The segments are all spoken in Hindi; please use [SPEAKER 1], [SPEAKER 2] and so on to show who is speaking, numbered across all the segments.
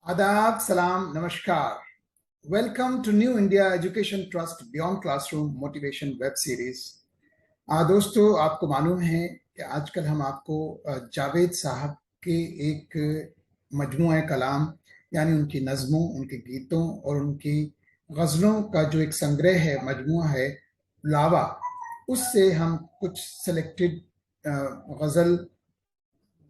[SPEAKER 1] आदाब, सलाम, नमस्कार। Welcome to new India education trust beyond classroom motivation web series. दोस्तों, आपको मालूम है कि आजकल हम आपको जावेद साहब के एक मजमूआ कलाम यानी उनकी नज़मों, उनके गीतों और उनकी गज़लों का जो एक संग्रह है, मजमूआ है लावा, उससे हम कुछ सेलेक्टेड गज़ल,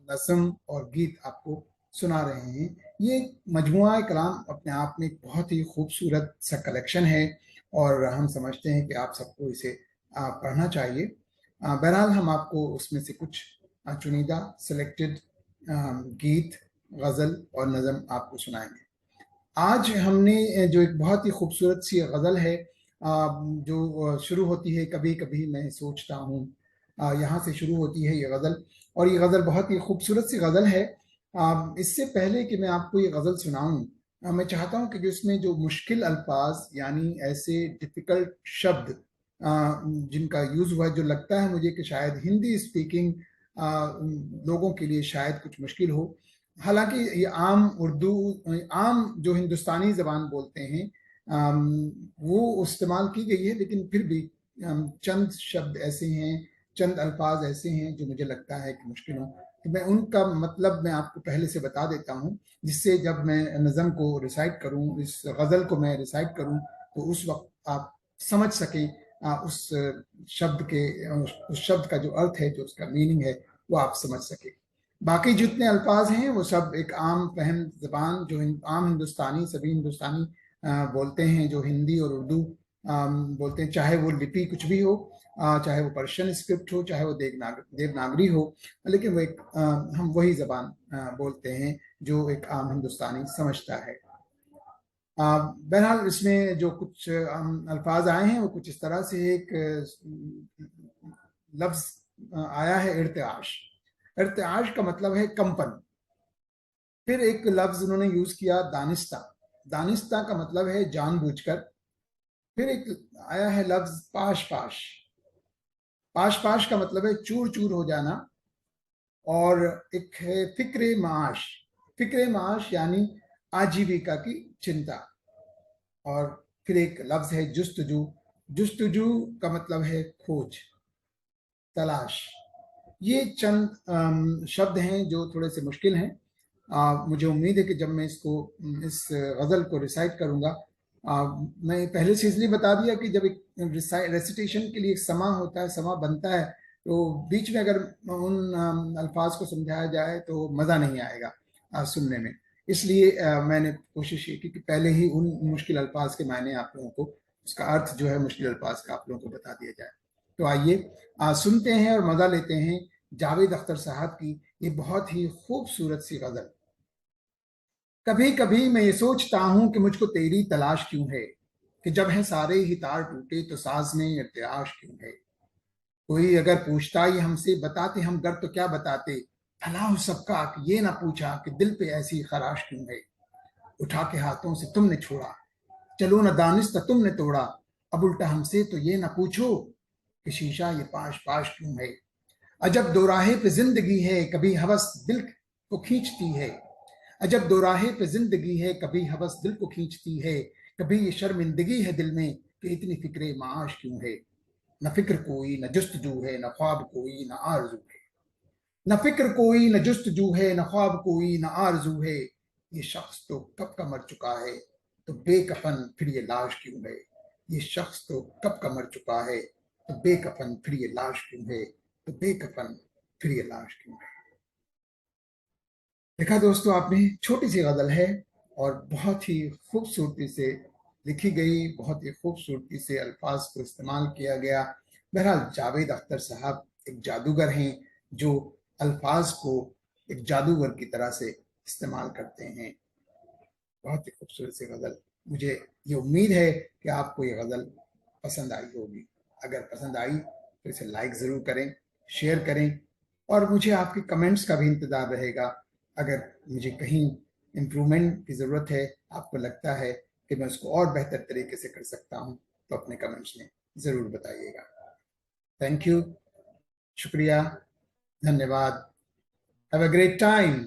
[SPEAKER 1] नज़म और गीत आपको सुना रहे हैं। ये मजमुआ कलाम अपने आप में एक बहुत ही खूबसूरत सा कलेक्शन है और हम समझते हैं कि आप सबको इसे पढ़ना चाहिए। बहरहाल हम आपको उसमें से कुछ चुनिंदा सेलेक्टेड गीत, गज़ल और नज़म आपको सुनाएंगे। आज हमने जो एक बहुत ही खूबसूरत सी गज़ल है, जो शुरू होती है, कभी कभी मैं सोचता हूँ, यहाँ से शुरू होती है ये गज़ल। और ये गज़ल बहुत ही खूबसूरत सी गज़ल है। इससे पहले कि मैं आपको ये गज़ल सुनाऊँ, मैं चाहता हूँ कि जो इसमें जो मुश्किल अल्फाज यानी ऐसे डिफ़िकल्ट शब्द जिनका यूज़ हुआ है, जो लगता है मुझे कि शायद हिंदी स्पीकिंग लोगों के लिए शायद कुछ मुश्किल हो। हालांकि ये आम उर्दू, आम जो हिंदुस्तानी ज़बान बोलते हैं, वो इस्तेमाल की गई है, लेकिन फिर भी चंद शब्द ऐसे हैं, चंद अल्फाज ऐसे हैं जो मुझे लगता है कि मुश्किल हो। तो मैं उनका मतलब मैं आपको पहले से बता देता हूँ, जिससे जब मैं नज़म को रिसाइट करूँ, इस गज़ल को मैं रिसाइट करूँ, तो उस वक्त आप समझ सकें उस शब्द के, उस शब्द का जो अर्थ है, जो उसका मीनिंग है, वो आप समझ सकें। बाकी जितने अल्फाज हैं वो सब एक आम फहम ज़बान, जो आम हिंदुस्तानी, सभी हिंदुस्तानी बोलते हैं, जो हिंदी और उर्दू बोलते हैं, चाहे वो लिपि कुछ भी हो, चाहे वो पर्शियन स्क्रिप्ट हो, चाहे वो देवनागरी हो, लेकिन वो एक हम वही ज़बान बोलते हैं जो एक आम हिंदुस्तानी समझता है। बहरहाल इसमें जो कुछ अल्फाज आए हैं वो कुछ इस तरह से, एक लफ्ज आया है इर्तिआश। इर्तिआश का मतलब है कंपन। फिर एक लफ्ज उन्होंने यूज किया दानिस्ता। दानिस्ता का मतलब है जानबूझकर। फिर एक आया है लफ्ज पाश पाश। पाश पाश का मतलब है चूर चूर हो जाना। और एक है फिक्रे माश। फिक्रे माश यानी आजीविका की चिंता। और फिर एक लफ्ज है जुस्तजू। जुस्तजू का मतलब है खोज, तलाश। ये चंद शब्द हैं जो थोड़े से मुश्किल हैं। मुझे उम्मीद है कि जब मैं इसको, इस गज़ल को रिसाइट करूंगा, मैं पहले से इसलिए बता दिया कि जब एक रेसिटेशन के लिए एक समा होता है, समा बनता है, तो बीच में अगर उन अल्फाज को समझाया जाए तो मज़ा नहीं आएगा सुनने में। इसलिए मैंने कोशिश की कि पहले ही उन मुश्किल अल्फाज के मायने आप लोगों को, उसका अर्थ जो है मुश्किल अल्फाज का, आप लोगों को बता दिया जाए। तो आइए सुनते हैं और मज़ा लेते हैं जावेद अख्तर साहब की ये बहुत ही खूबसूरत सी गज़ल। कभी कभी मैं ये सोचता हूं कि मुझको तेरी तलाश क्यों है, कि जब है सारे ही तार टूटे तो साज में इर्तिआश क्यों है। कोई अगर पूछता ही हमसे, बताते हम गर तो क्या बताते, भला हो सबका कि ये ना पूछा कि दिल पे ऐसी खराश क्यों है। उठा के हाथों से तुमने छोड़ा, चलो न दानिश तुमने तोड़ा, अब उल्टा हमसे तो ये ना पूछो कि शीशा ये पाश पाश क्यों है। अजब दोराहे पे जिंदगी है, कभी हवस दिल को खींचती है। अजब दोराहे पे जिंदगी है, कभी हवस दिल को खींचती है। कभी ये शर्मिंदगी है दिल में कि इतनी फिक्रे माश क्यों है। न फिक्र कोई न जुस्तजू है, न ख्वाब कोई न आरजू है। न फिक्र कोई न जुस्तजू है, न ख्वाब कोई न आरजू है। ये शख्स तो कब का मर चुका है, तो बेकफन फिर ये लाश क्यों है। ये शख्स तो कब का मर चुका है, तो बेकफन फिर ये लाश क्यों है। तो बेकफन फिर ये लाश क्यों है। देखा दोस्तों आपने, छोटी सी गजल है और बहुत ही खूबसूरती से लिखी गई, बहुत ही खूबसूरती से अल्फाज को इस्तेमाल किया गया। बहरहाल जावेद अख्तर साहब एक जादूगर हैं जो अल्फाज को एक जादूगर की तरह से इस्तेमाल करते हैं। बहुत ही खूबसूरत सी गजल। मुझे ये उम्मीद है कि आपको ये गजल पसंद आई होगी। अगर पसंद आई तो इसे लाइक ज़रूर करें, शेयर करें, और मुझे आपके कमेंट्स का भी इंतज़ार रहेगा। अगर मुझे कहीं इम्प्रूवमेंट की ज़रूरत है, आपको लगता है कि मैं उसको और बेहतर तरीके से कर सकता हूँ, तो अपने कमेंट्स में ज़रूर बताइएगा। थैंक यू, शुक्रिया, धन्यवाद। Have a great time.